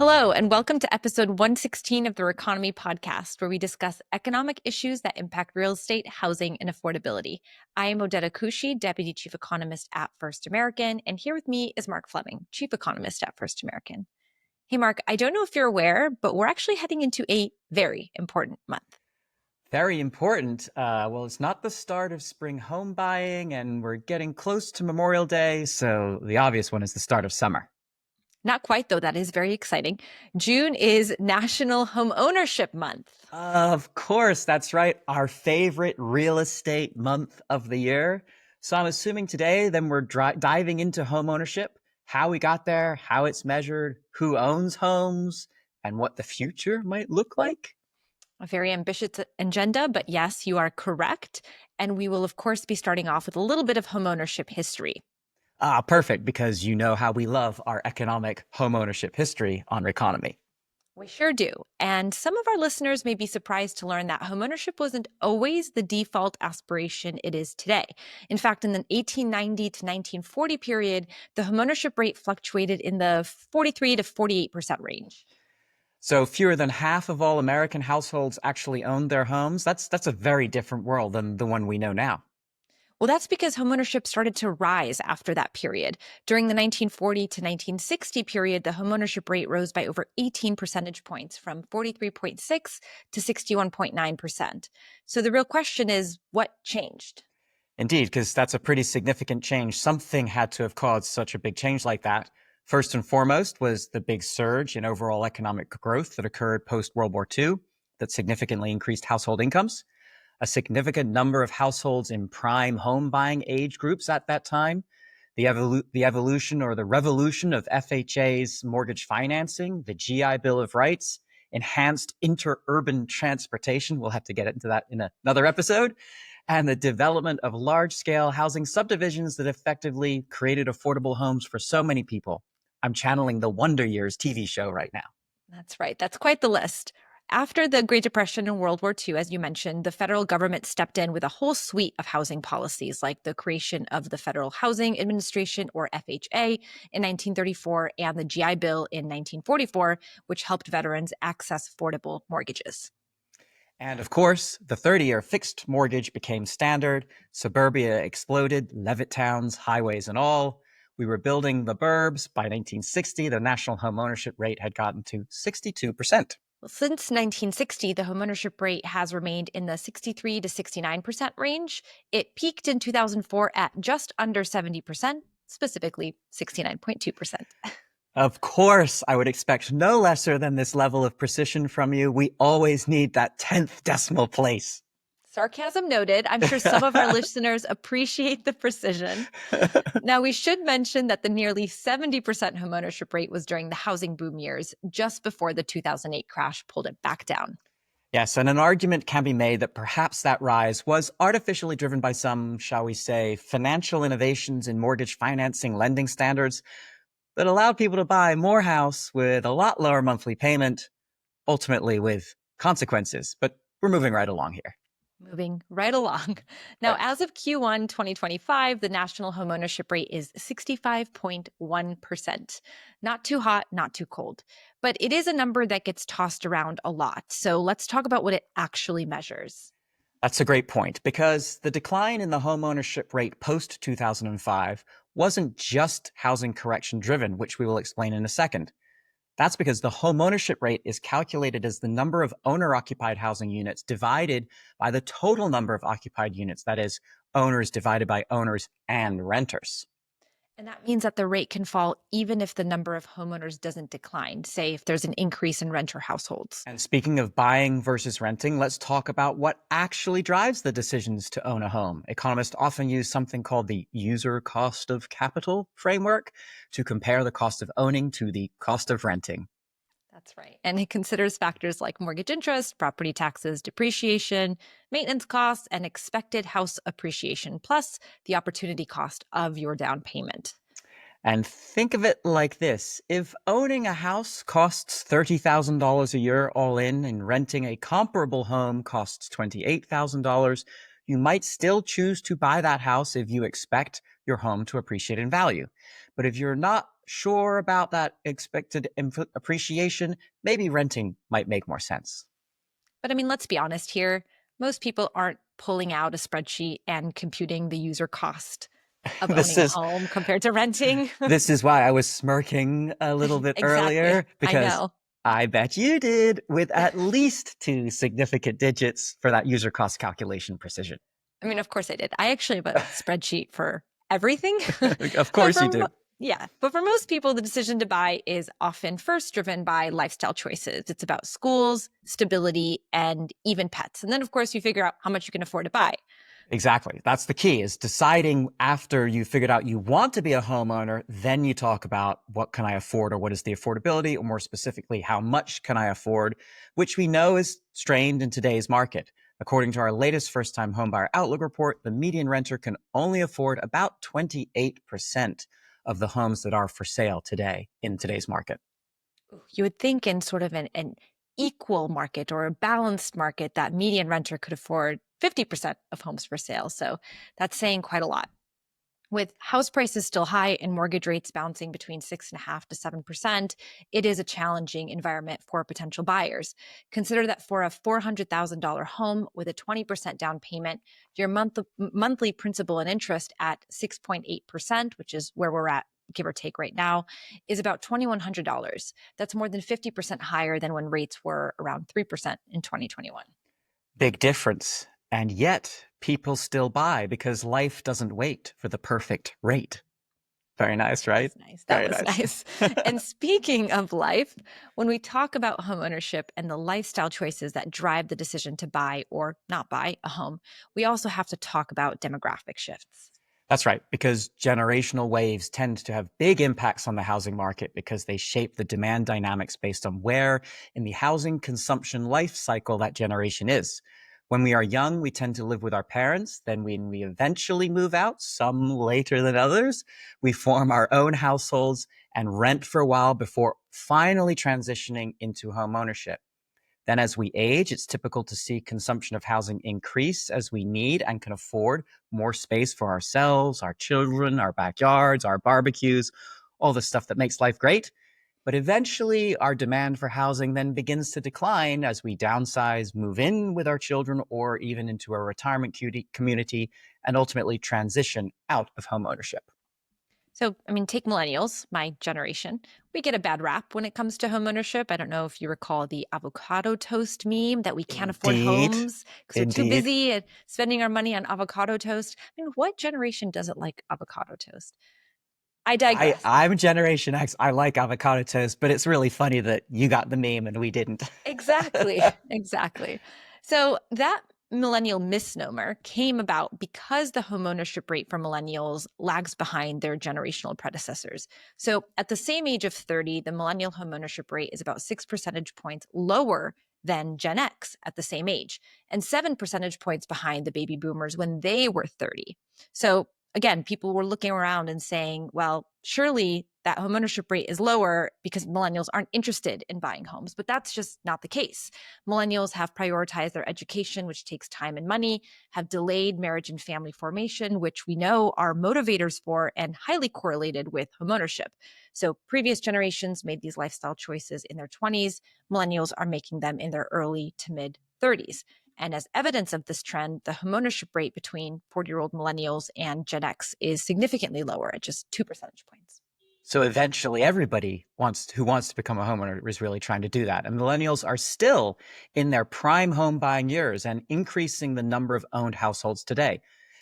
Hello, and welcome to episode 116 of the REconomy Podcast, where we discuss economic issues that impact real estate, housing, and affordability. I am Odeta Kushi, Deputy Chief Economist at First American, and here with me is Mark Fleming, Chief Economist at First American. Hey, Mark, I don't know if you're aware, but we're actually heading into a very important month. Very important. Well, it's not the start of spring home buying, and we're getting close to Memorial Day, so the obvious one is the start of summer. Not quite, though. That is very exciting. June is National Homeownership Month. Of course, that's right. Our favorite real estate month of the year. So I'm assuming today, then we're diving into homeownership, how we got there, how it's measured, who owns homes, and what the future might look like. A very ambitious agenda, but yes, you are correct. And we will, of course, be starting off with a little bit of homeownership history. Perfect, because you know how we love our economic homeownership history on REconomy. We sure do. And some of our listeners may be surprised to learn that homeownership wasn't always the default aspiration it is today. In fact, in the 1890 to 1940 period, the homeownership rate fluctuated in the 43 to 48% range. So fewer than half of all American households actually owned their homes. That's a very different world than the one we know now. Well, that's because homeownership started to rise after that period. During the 1940 to 1960 period, the homeownership rate rose by over 18 percentage points from 43.6 to 61.9%. So the real question is, what changed? Indeed, because that's a pretty significant change. Something had to have caused such a big change like that. First and foremost was the big surge in overall economic growth that occurred post-World War II that significantly increased household incomes. A significant number of households in prime home buying age groups at that time. The evolution or the revolution of FHA's mortgage financing, the GI Bill of Rights, enhanced interurban transportation. We'll have to get into that in another episode. And the development of large-scale housing subdivisions that effectively created affordable homes for so many people. I'm channeling the Wonder Years TV show right now. That's right. That's quite the list. After the Great Depression and World War II, as you mentioned, the federal government stepped in with a whole suite of housing policies, like the creation of the Federal Housing Administration, or FHA, in 1934, and the GI Bill in 1944, which helped veterans access affordable mortgages. And of course, the 30-year fixed mortgage became standard. Suburbia exploded, Levittowns, highways and all. We were building the burbs. By 1960, the national homeownership rate had gotten to 62%. Well, since 1960, the homeownership rate has remained in the 63 to 69% range. It peaked in 2004 at just under 70%, specifically 69.2%. Of course, I would expect no lesser than this level of precision from you. We always need that 10th decimal place. Sarcasm noted. I'm sure some of our listeners appreciate the precision. Now, we should mention that the nearly 70% homeownership rate was during the housing boom years, just before the 2008 crash pulled it back down. Yes, and an argument can be made that perhaps that rise was artificially driven by some, shall we say, financial innovations in mortgage financing lending standards that allowed people to buy more house with a lot lower monthly payment, ultimately with consequences. But we're moving right along here. Moving right along. Now, as of Q1 2025, the national homeownership rate is 65.1%. Not too hot, not too cold. But it is a number that gets tossed around a lot. So let's talk about what it actually measures. That's a great point, because the decline in the homeownership rate post-2005 wasn't just housing correction driven, which we will explain in a second. That's because the homeownership rate is calculated as the number of owner-occupied housing units divided by the total number of occupied units, that is, owners divided by owners and renters. And that means that the rate can fall even if the number of homeowners doesn't decline, say if there's an increase in renter households. And speaking of buying versus renting, let's talk about what actually drives the decisions to own a home. Economists often use something called the user cost of capital framework to compare the cost of owning to the cost of renting. That's right. And it considers factors like mortgage interest, property taxes, depreciation, maintenance costs, and expected house appreciation, plus the opportunity cost of your down payment. And think of it like this. If owning a house costs $30,000 a year all in, and renting a comparable home costs $28,000, you might still choose to buy that house if you expect your home to appreciate in value. But if you're not sure about that expected appreciation, maybe renting might make more sense. But I mean, let's be honest here. Most people aren't pulling out a spreadsheet and computing the user cost of This owning a is home compared to renting. this is why I was smirking a little bit Exactly. earlier, I because know. I bet you did, with at least two significant digits for that user cost calculation precision. I mean, of course I did. I actually have a spreadsheet for everything. Of But course you do. yeah, but for most people, the decision to buy is often first driven by lifestyle choices. It's about schools, stability, and even pets. And then, of course, you figure out how much you can afford to buy. Exactly. That's the key, is deciding after you figured out you want to be a homeowner, then you talk about what can I afford, or what is the affordability, or more specifically, how much can I afford, which we know is strained in today's market. According to our latest first-time homebuyer outlook report, the median renter can only afford about 28% of the homes that are for sale today in today's market. You would think in sort of an equal market or a balanced market that median renter could afford 50% of homes for sale. So that's saying quite a lot. With house prices still high and mortgage rates bouncing between 6.5% to 7%, it is a challenging environment for potential buyers. Consider that for a $400,000 home with a 20% down payment, your monthly principal and interest at 6.8%, which is where we're at, give or take right now, is about $2,100. That's more than 50% higher than when rates were around 3% in 2021. Big difference. And yet, people still buy because life doesn't wait for the perfect rate. Very nice, That right? was nice. That Very was nice. nice. And speaking of life, when we talk about homeownership and the lifestyle choices that drive the decision to buy or not buy a home, we also have to talk about demographic shifts. That's right, because generational waves tend to have big impacts on the housing market because they shape the demand dynamics based on where in the housing consumption life cycle that generation is. When we are young, we tend to live with our parents. Then when we eventually move out, some later than others, we form our own households and rent for a while before finally transitioning into home ownership. Then as we age, it's typical to see consumption of housing increase as we need and can afford more space for ourselves, our children, our backyards, our barbecues, all the stuff that makes life great. But eventually, our demand for housing then begins to decline as we downsize, move in with our children, or even into a retirement community, and ultimately transition out of home ownership. So, I mean, take millennials, my generation. We get a bad rap when it comes to homeownership. I don't know if you recall the avocado toast meme that we can't afford Indeed. homes because we're too Indeed. busy and spending our money on avocado toast. I mean, what generation doesn't like avocado toast? I digress. I'm Generation X. I like avocado toast, but it's really funny that you got the meme and we didn't. Exactly. Exactly. So that millennial misnomer came about because the homeownership rate for millennials lags behind their generational predecessors. So at the same age of 30, the millennial homeownership rate is about 6 percentage points lower than Gen X at the same age, and 7 percentage points behind the baby boomers when they were 30. So again, people were looking around and saying, well, surely that homeownership rate is lower because millennials aren't interested in buying homes. But that's just not the case. Millennials have prioritized their education, which takes time and money, have delayed marriage and family formation, which we know are motivators for and highly correlated with homeownership. So previous generations made these lifestyle choices in their 20s. Millennials are making them in their early to mid 30s. And as evidence of this trend, the homeownership rate between 40-year-old millennials and Gen X is significantly lower at just 2 percentage points. So eventually everybody who wants to become a homeowner is really trying to do that. And millennials are still in their prime home buying years and increasing the number of owned households today.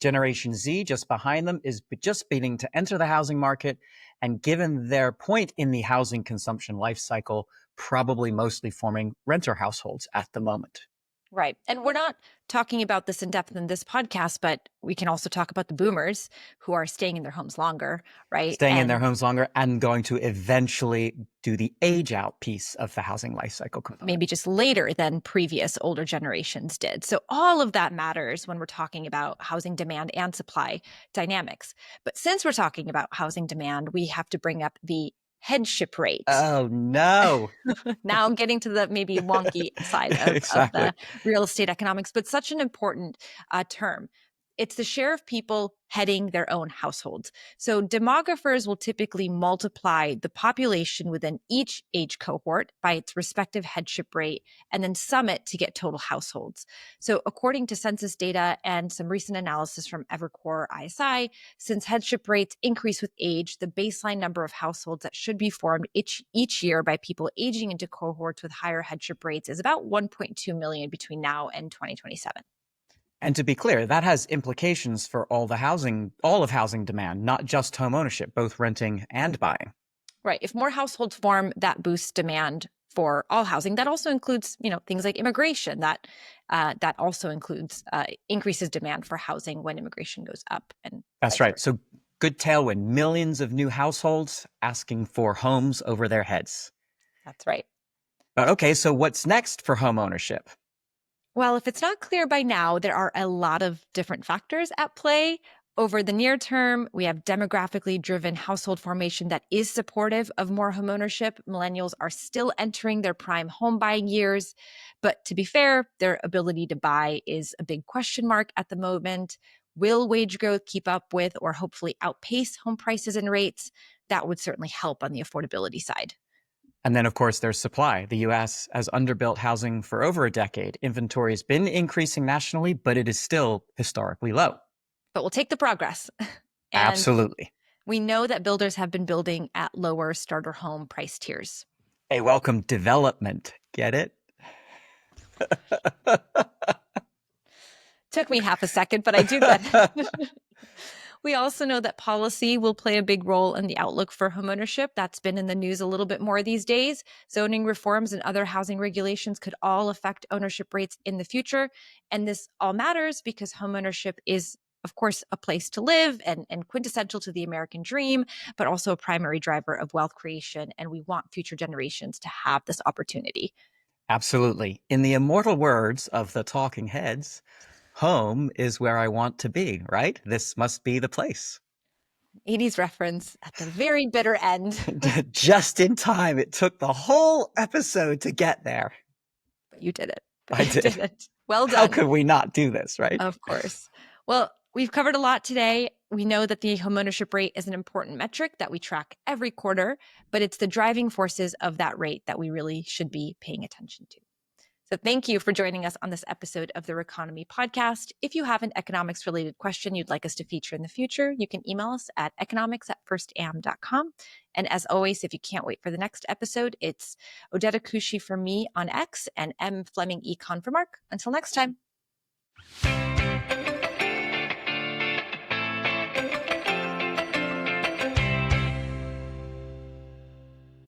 Generation Z, just behind them, is just beginning to enter the housing market. And given their point in the housing consumption life cycle, probably mostly forming renter households at the moment. Right. And we're not talking about this in depth in this podcast, but we can also talk about the boomers who are staying in their homes longer, right? Staying in their And homes longer and going to eventually do the age out piece of the housing life cycle component. maybe just later than previous older generations did. So all of that matters when we're talking about housing demand and supply dynamics. But since we're talking about housing demand, we have to bring up the headship rate. Oh no. Now getting to the maybe wonky side of Exactly. the real estate economics, but such an important term. it's the share of people heading their own households. So demographers will typically multiply the population within each age cohort by its respective headship rate and then sum it to get total households. So according to census data and some recent analysis from Evercore ISI, since headship rates increase with age, the baseline number of households that should be formed each year by people aging into cohorts with higher headship rates is about 1.2 million between now and 2027. And to be clear, that has implications for all of housing demand, not just home ownership, both renting and buying. Right. If more households form, that boosts demand for all housing. That also includes, things like immigration. That also increases demand for housing when immigration goes up. And that's right. So good tailwind, millions of new households asking for homes over their heads. That's right. But okay, so what's next for home ownership? Well, if it's not clear by now, there are a lot of different factors at play. Over the near term, we have demographically driven household formation that is supportive of more homeownership. Millennials are still entering their prime home buying years. But to be fair, their ability to buy is a big question mark at the moment. Will wage growth keep up with or hopefully outpace home prices and rates? That would certainly help on the affordability side. And then, of course, there's supply. The U.S. has underbuilt housing for over a decade. Inventory has been increasing nationally, but it is still historically low. But we'll take the progress. And absolutely. We know that builders have been building at lower starter home price tiers. A welcome development. Get it? Took me half a second, but I do get it. We also know that policy will play a big role in the outlook for homeownership. That's been in the news a little bit more these days. Zoning reforms and other housing regulations could all affect ownership rates in the future. And this all matters because homeownership is, of course, a place to live and quintessential to the American dream, but also a primary driver of wealth creation. And we want future generations to have this opportunity. Absolutely. In the immortal words of the talking heads, home is where I want to be, right? This must be the place. 80s reference at the very bitter end. Just in time. It took the whole episode to get there. But you did it. I did. Well done. How could we not do this, right? Of course. Well, we've covered a lot today. We know that the homeownership rate is an important metric that we track every quarter, but it's the driving forces of that rate that we really should be paying attention to. So thank you for joining us on this episode of the REconomy Podcast. If you have an economics-related question you'd like us to feature in the future, you can email us at economics@firstam.com. And as always, if you can't wait for the next episode, it's Odeta Kushi for me on X and M Fleming Econ for Mark. Until next time.